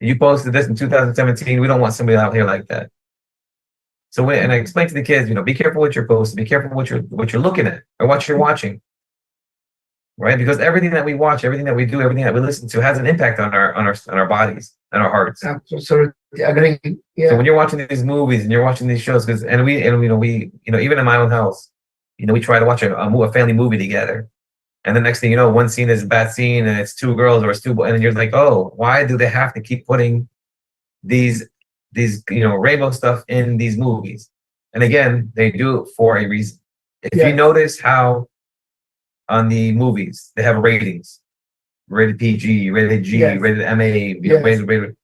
B: You posted this in 2017. We don't want somebody out here like that. So and I explained to the kids, be careful what you're posting, be careful what you're looking at or what you're watching. Right? Because everything that we watch, everything that we do, everything that we listen to has an impact on our bodies and our hearts.
A: Absolutely, agree. Yeah.
B: So when you're watching these movies and you're watching these shows, even in my own house, we try to watch a family movie together, and the next thing you know, one scene is a bad scene and it's two girls or it's two boys, and you're like, oh, why do they have to keep putting these rainbow stuff in these movies? And again, they do it for a reason. If you notice how on the movies they have ratings, rated PG, rated G, rated MA, rated,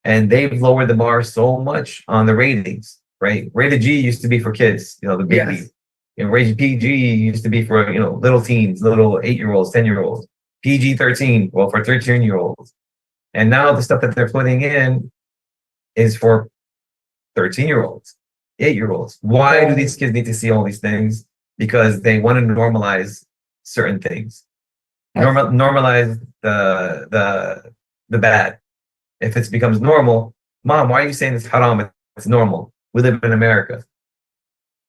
B: and they've lowered the bar so much on the ratings, right? Rated G used to be for kids, the babies. Rated PG used to be for little teens, little 8-year-olds, 10-year-olds. PG-13, well, for 13-year-olds. And now the stuff that they're putting in is for 13-year-olds, 8-year-olds. Why do these kids need to see all these things? Because they want to normalize certain things. Normalize the bad. If it becomes normal, Mom, why are you saying it's haram? It's normal. We live in America.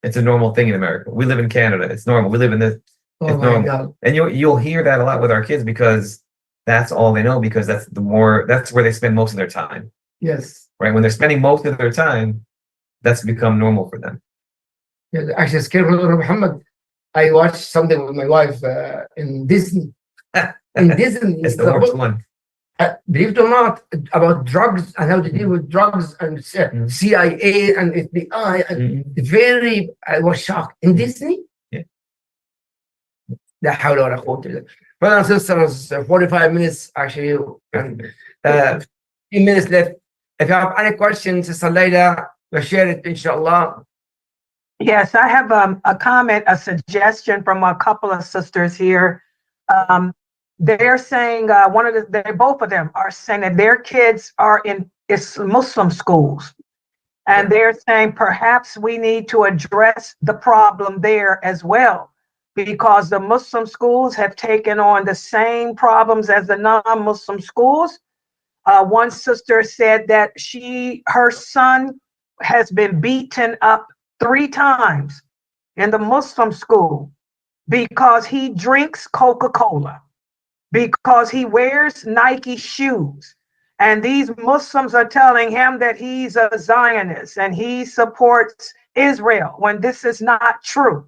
B: It's a normal thing in America. We live in Canada. It's normal. We live in this.
A: Oh
B: It's
A: my
B: normal.
A: God.
B: And you'll hear that a lot with our kids because that's all they know, because that's where they spend most of their time,
A: Yes.
B: right? When they're spending most of their time, that's become normal for them.
A: Yes. Actually, scared Muhammad. I watched something with my wife in Disney. In Disney,
B: It's the worst one.
A: Believe it or not, about drugs and how to deal with drugs and CIA and FBI. And very, I was shocked. In Disney?
B: Yeah.
A: لا حول ولا قوة إلا بالله. Brothers and sisters, 45 minutes actually, and 15 minutes left. If you have any questions, Sister Layla, we'll share it, inshallah.
C: Yes, I have a comment, a suggestion from a couple of sisters here. They're saying both of them are saying that their kids are in Muslim schools, and they're saying perhaps we need to address the problem there as well, because the Muslim schools have taken on the same problems as the non-Muslim schools. One sister said that her son has been beaten up 3 times in the Muslim school because he drinks Coca-Cola, because he wears Nike shoes. And these Muslims are telling him that he's a Zionist and he supports Israel when this is not true.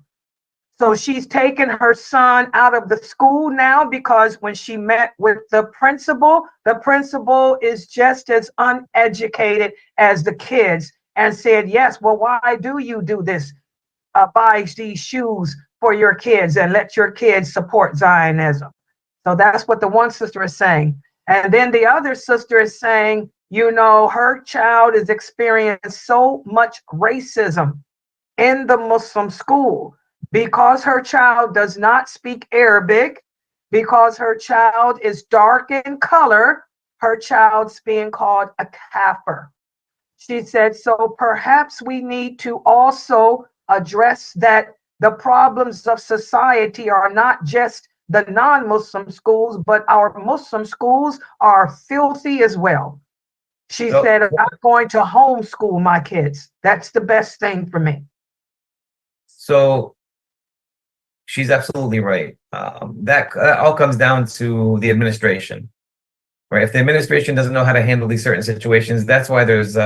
C: So she's taken her son out of the school now because when she met with the principal is just as uneducated as the kids and said, yes, well, why do you do this? Buy these shoes for your kids and let your kids support Zionism. So that's what the one sister is saying. And then the other sister is saying, her child is experiencing so much racism in the Muslim school because her child does not speak Arabic, because her child is dark in color, her child's being called a kafir. She said, so perhaps we need to also address that the problems of society are not just the non-Muslim schools, but our Muslim schools are filthy as well. She said, I'm going to homeschool my kids. That's the best thing for me.
B: So she's absolutely right. That all comes down to the administration, right? If the administration doesn't know how to handle these certain situations, that's why there's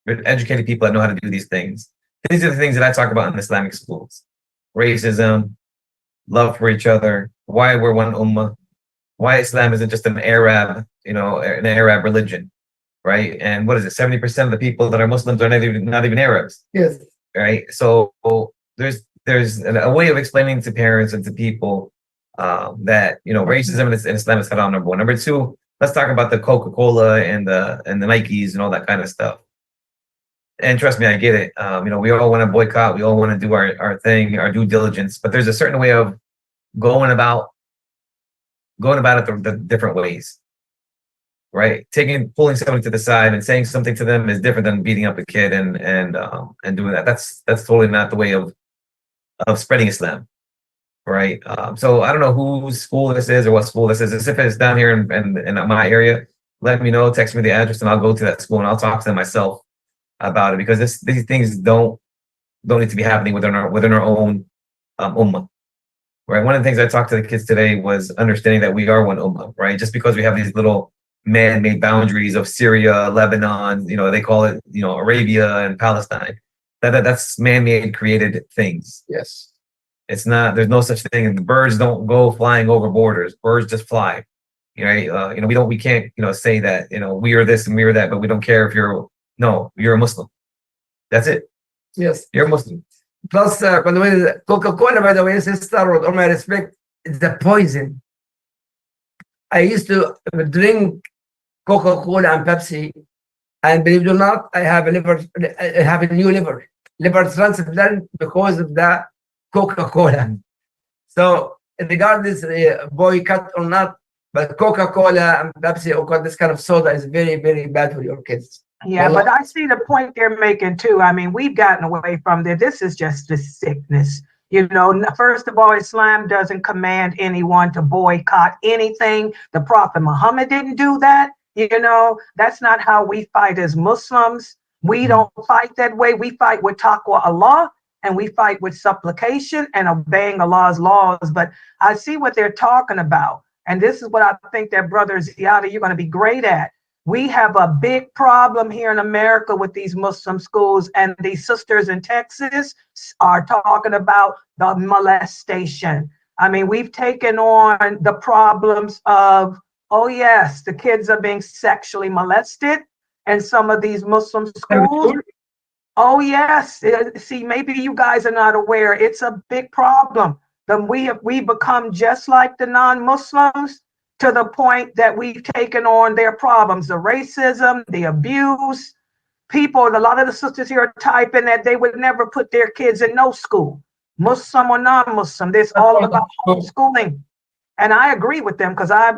B: educated people that know how to do these things. These are the things that I talk about in Islamic schools: racism, love for each other, why we're one ummah, why Islam isn't just an Arab religion, right? And what is it? 70% of the people that are Muslims are not even Arabs.
A: Yes.
B: Right. So there's a way of explaining to parents and to people that racism in Islam is haram, number one. Number two, let's talk about the Coca-Cola and the Nikes and all that kind of stuff. And trust me, I get it. We all want to boycott. We all want to do our thing, our due diligence. But there's a certain way of going about it the different ways, right? Pulling somebody to the side and saying something to them is different than beating up a kid and doing that. That's totally not the way of spreading Islam, right? So I don't know whose school this is or what school this is. If it's down here in my area, let me know. Text me the address and I'll go to that school and I'll talk to them myself about it, because these things don't need to be happening within our own ummah, right? One of the things I talked to the kids today was understanding that we are one ummah, right? Just because we have these little man-made boundaries of Syria, Lebanon, they call it, Arabia and Palestine. That's man-made created things.
A: Yes.
B: It's not. There's no such thing. And the birds don't go flying over borders. Birds just fly. Right? We can't, say that, we are this and we are that, but we don't care if you're a Muslim. That's it.
A: Yes.
B: You're a Muslim.
A: Plus, by the way, Coca-Cola, by the way, sister, with all my respect, it's the poison. I used to drink Coca-Cola and Pepsi, and believe it or not, I have a new liver transplant because of the Coca-Cola. So regardless boycott or not, but Coca-Cola and Pepsi or this kind of soda is very, very bad for your kids.
C: Yeah, but I see the point they're making too. I mean, we've gotten away from this. This is just the sickness. First of all, Islam doesn't command anyone to boycott anything. The Prophet Muhammad didn't do that. That's not how we fight as Muslims. We don't fight that way. We fight with taqwa Allah and we fight with supplication and obeying Allah's laws. But I see what they're talking about. And this is what I think that Brother Ziada, you're going to be great at. We have a big problem here in America with these Muslim schools, and these sisters in Texas are talking about the molestation. I mean, we've taken on the problems of, oh yes, the kids are being sexually molested in some of these Muslim schools. Oh yes, see, maybe you guys are not aware. It's a big problem. Then we become just like the non-Muslims, to the point that we've taken on their problems, the racism, the abuse. People, a lot of the sisters here are typing that they would never put their kids in no school, Muslim or non-Muslim. This all about homeschooling. And I agree with them, because I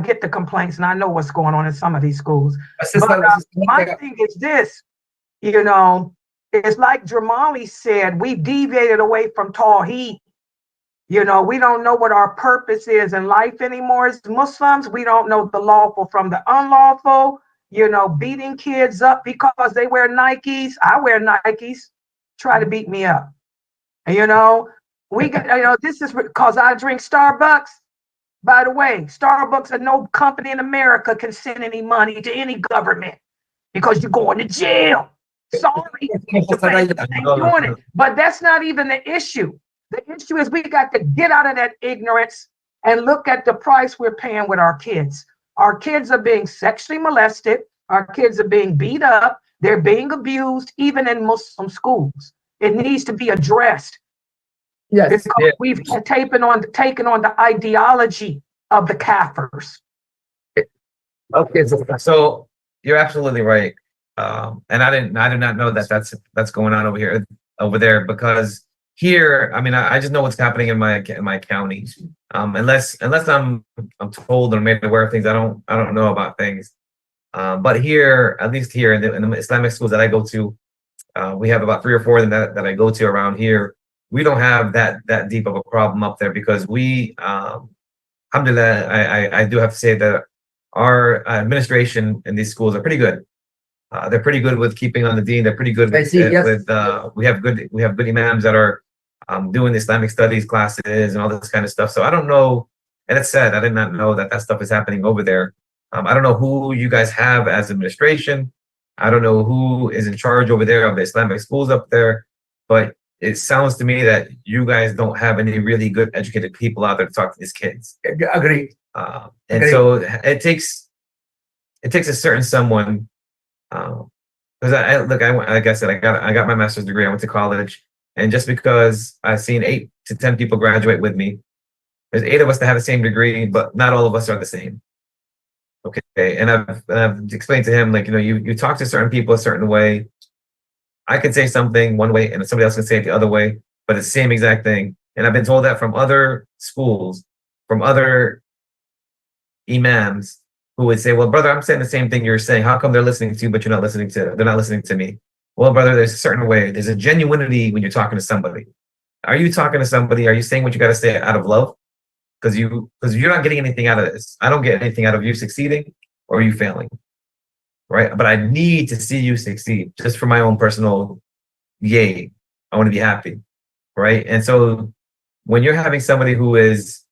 C: get the complaints and I know what's going on in some of these schools. But my thing is this, you know, it's like Jamali said, we deviated away from Tawheed. You know, we don't know what our purpose is in life anymore as Muslims. We don't know the lawful from the unlawful, you know, beating kids up because they wear Nikes. I wear Nikes, try to beat me up. And, you know, we get, you know, this is because I drink Starbucks. By the way, Starbucks and no company in America can send any money to any government because you're going to jail. Sorry, doing it. But that's not even the issue. The issue is we got to get out of that ignorance and look at the price we're paying with our kids. Our kids are being sexually molested. Our kids are being beat up. They're being abused, even in Muslim schools. It needs to be addressed.
A: Yes.
C: Because we've taken on the ideology of the Kafirs.
B: Okay, so you're absolutely right. And I did not know that that's going on over there, because here, I mean, I just know what's happening in my county. Unless I'm told or made aware of things, I don't know about things. But here, at least here in the Islamic schools that I go to, we have about 3 or 4 that I go to around here. We don't have that deep of a problem up there, because we, alhamdulillah, I do have to say that our administration in these schools are pretty good. They're pretty good with keeping on the deen. They're pretty good with, we have good imams that are doing the Islamic studies classes and all this kind of stuff. So I don't know, and it's sad, I did not know that stuff is happening over there. I don't know who you guys have as administration. I don't know who is in charge over there of the Islamic schools up there, but it sounds to me that you guys don't have any really good educated people out there to talk to these kids.
A: Agree.
B: And so it takes a certain someone. Because like I said, I got my master's degree. I went to college, and just because I've seen 8 to 10 people graduate with me, there's 8 of us that have the same degree, but not all of us are the same. Okay, and I've explained to him, like, you know, you talk to certain people a certain way. I can say something one way, and somebody else can say it the other way, but it's the same exact thing. And I've been told that from other schools, from other imams, who would say, well, brother, I'm saying the same thing you're saying. How come they're listening to you, but they're not listening to me? Well, brother, there's a certain way. There's a genuinity when you're talking to somebody. Are you talking to somebody? Are you saying what you got to say out of love? Because you're not getting anything out of this. I don't get anything out of you succeeding or you failing, right? But I need to see you succeed just for my own personal yay. I want to be happy, right? And so when you're having somebody who is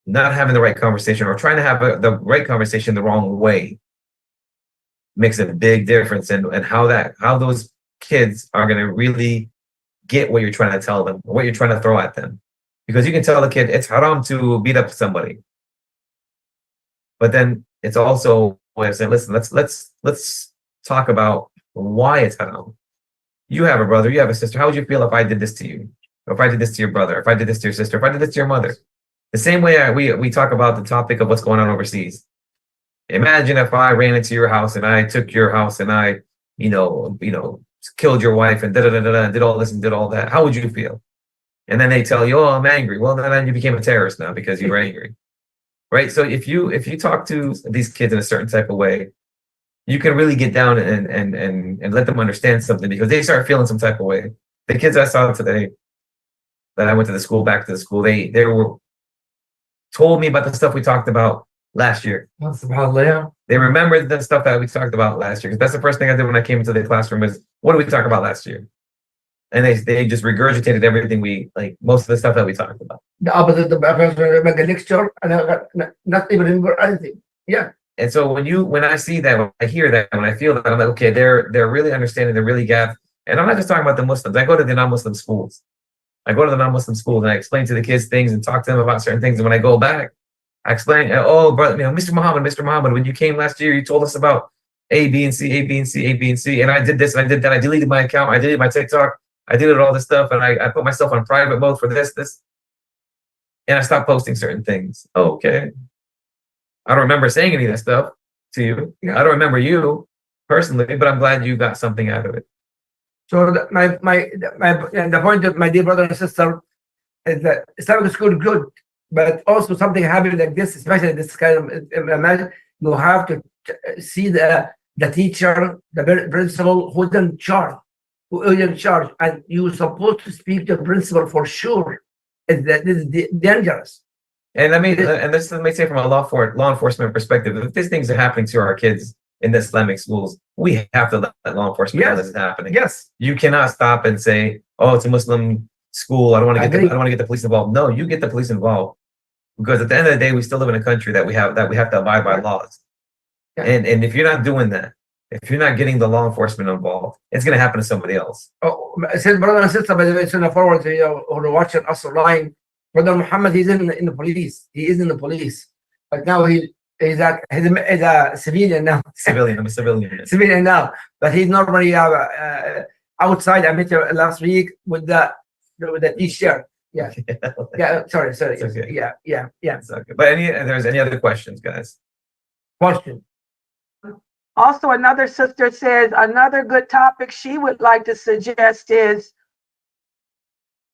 B: not having the right conversation, or trying to have the right conversation the wrong way, makes a big difference in how those kids are going to really get what you're trying to tell them, or what you're trying to throw at them. Because you can tell the kid it's haram to beat up somebody, but then it's also a way of saying, listen, let's talk about why it's haram. You have a brother, you have a sister. How would you feel if I did this to you? Or if I did this to your brother? If I did this to your sister? If I did this to your mother? The same way we talk about the topic of what's going on overseas. Imagine if I ran into your house and I took your house and I, killed your wife and did all this and did all that. How would you feel? And then they tell you, oh, I'm angry. Well, then you became a terrorist now because you were angry, right? So if you talk to these kids in a certain type of way, you can really get down and let them understand something, because they start feeling some type of way. The kids I saw today that I went to the school, back to the school, they were told me about the stuff we talked about last year. They remembered the stuff that we talked about last year. Because that's the first thing I did when I came into the classroom is, what did we talk about last year? and they just regurgitated everything like most of the stuff that we talked about.
A: The opposite of professor make a lecture and not even remember anything. Yeah.
B: And so when I see that, when I hear that, when I feel that, I'm like, okay, they're really understanding, they're really got. And I'm not just talking about the Muslims. I go to the non-Muslim schools. I go to the non-Muslim schools and I explain to the kids things and talk to them about certain things. And when I go back, I explain, oh, brother, Mr. Muhammad, when you came last year, you told us about A, B, and C, A, B, and C, A, B, and C. And I did this and I did that. I deleted my account. I deleted my TikTok. I did all this stuff. And I put myself on private mode for this. And I stopped posting certain things. Oh, okay. I don't remember saying any of that stuff to you. I don't remember you personally, but I'm glad you got something out of it.
A: So the point of my dear brother and sister is that Islamic school good, but also something happening like this, especially this kind of you have to see the teacher, the principal who's in charge, and you're supposed to speak to the principal for sure. This is dangerous.
B: And let me say from a law enforcement perspective, if these things are happening to our kids in the Islamic schools, we have to let law enforcement know this is happening.
A: Yes.
B: You cannot stop and say, "Oh, it's a Muslim school. I don't want to get the police involved." No, you get the police involved, because at the end of the day, we still live in a country that we have to abide by laws. Yeah. And if you're not doing that, if you're not getting the law enforcement involved, it's going to happen to somebody else.
A: Oh, said brother and sister, by the way, Sunnahfollowers, who are watching us online, Brother Muhammad, he's in the police. He is in the police, but now he's a civilian now.
B: I'm a civilian.
A: Civilian now, but he's normally outside. I met him last week with the T-shirt. Yeah, yeah. Sorry.
B: Okay.
A: Yeah.
B: It's okay. But there's any other questions, guys?
A: Question.
C: Also, another sister says another good topic she would like to suggest is,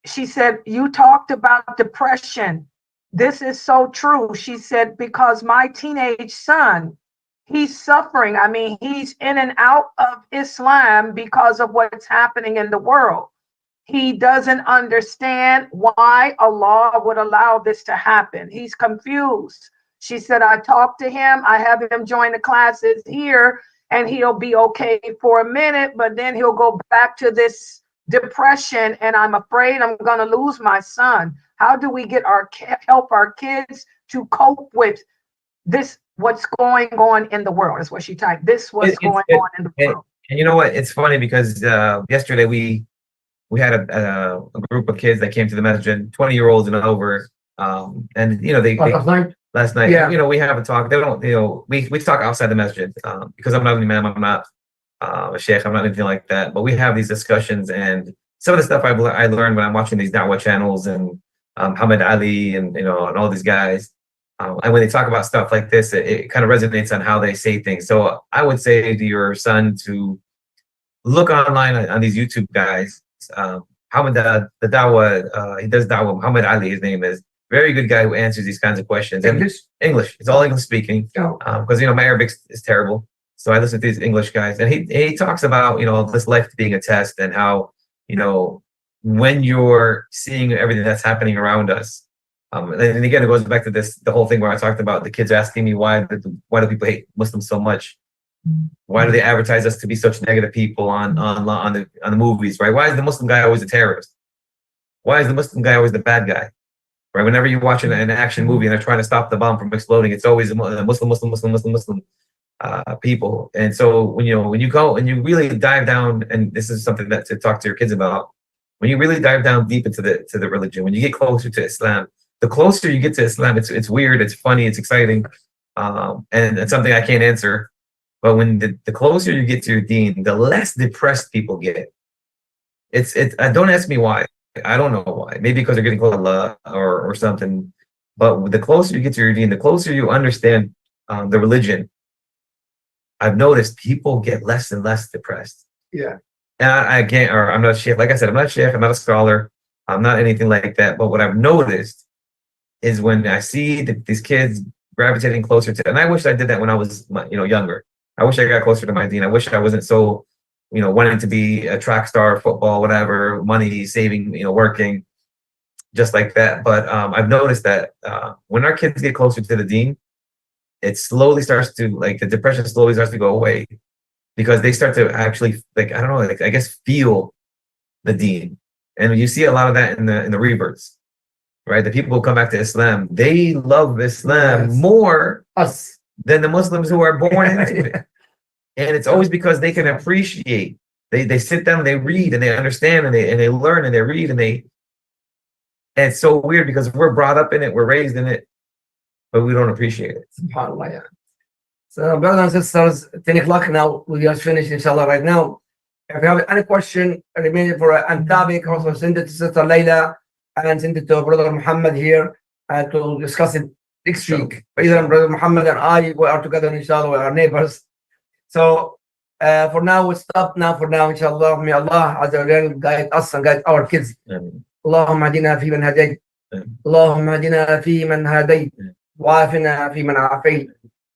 C: she said, you talked about depression. This is so true. She said, because my teenage son, he's suffering. I mean, he's in and out of Islam because of what's happening in the world. He doesn't understand why Allah would allow this to happen. He's confused. She said, I talked to him. I have him join the classes here, and he'll be okay for a minute, but then he'll go back to this depression, and I'm afraid I'm going to lose my son. How do we help our kids to cope with this, what's going on in the world? Is what she typed. This what's going on in the world.
B: And you know what? It's funny because yesterday we had a group of kids that came to the masjid, 20-year-olds and over, and they last night.
A: Yeah.
B: We have a talk. They don't. We talk outside the masjid because I'm not an imam. I'm not a sheikh. I'm not anything like that. But we have these discussions, and some of the stuff I learned when I'm watching these da'wah channels and Muhammad Ali and and all these guys. And when they talk about stuff like this, it kind of resonates on how they say things. So I would say to your son to look online on these YouTube guys. Muhammad the da'wah, he does da'wah. Muhammad Ali, his name is. Very good guy who answers these kinds of questions. English. It's all English speaking. Because my Arabic is terrible. So I listen to these English guys, and he talks about this life being a test, and how when you're seeing everything that's happening around us, and again it goes back to the whole thing where I talked about the kids asking me why do people hate Muslims so much? Why do they advertise us to be such negative people on the movies? Right? Why is the Muslim guy always a terrorist? Why is the Muslim guy always the bad guy? Right? Whenever you watch an action movie and they're trying to stop the bomb from exploding, it's always the Muslim people. And so when you go and you really dive down, and this is something that to talk to your kids about, when you really dive down deep into the religion, when you get closer to Islam, the closer you get to Islam, it's weird, it's funny, it's exciting, and it's something I can't answer. But when the closer you get to your deen, the less depressed people get. Don't ask me why. I don't know why. Maybe because they're getting close to Allah or something. But the closer you get to your deen, the closer you understand the religion, I've noticed people get less and less depressed.
A: Yeah.
B: And I'm not a sheikh. Like I said, I'm not a sheikh. I'm not a scholar. I'm not anything like that. But what I've noticed is when I see these kids gravitating closer to, and I wish I did that when I was younger. I wish I got closer to my deen. I wish I wasn't so wanting to be a track star, football, whatever, money, saving, working, just like that. But I've noticed that when our kids get closer to the deen, it slowly starts to, the depression slowly starts to go away, because they start to actually, I don't know, I guess feel the deen. And you see a lot of that in the reverts, right? The people who come back to Islam, they love Islam
A: Yes.
B: more
A: Us.
B: than the Muslims who are born into it. And it's always because they can appreciate. They sit down and they read and they understand and they learn and they read and it's so weird because we're brought up in it, we're raised in it, but we don't appreciate it.
A: SubhanAllah, yeah. So, brothers and sisters, 10 o'clock now. We just finished, inshallah, right now. If you have any question remaining for a topic, also send it to Sister Layla and send it to Brother Muhammad here to discuss it next week. Either Brother Muhammad and I, we are together, inshallah, we are neighbors. So, for now, we stop now. For now, inshallah, may Allah Azza wa Jal guide us and guide our kids. اللهم اهدنا فيمن هديت اللهم اهدنا فيمن هديت وعافنا فيمن عافيت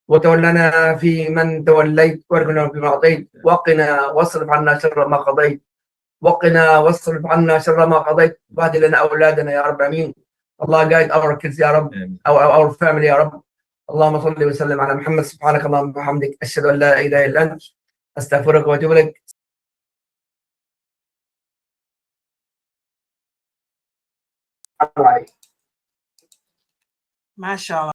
A: وتولنا فيمن توليت وارحمنا بما اعطيت وقنا واصرف عنا شر ما قضيت وقنا واصرف عنا شر ما قضيت واهد لنا اولادنا يا رب امين. Allah guide our kids يا رب our family يا رب. اللهم صل وسلم على محمد. سبحانك اللهم وبحمدك اشهد ان لا اله الا انت استغفرك واتوب اليك.
C: MashaAllah.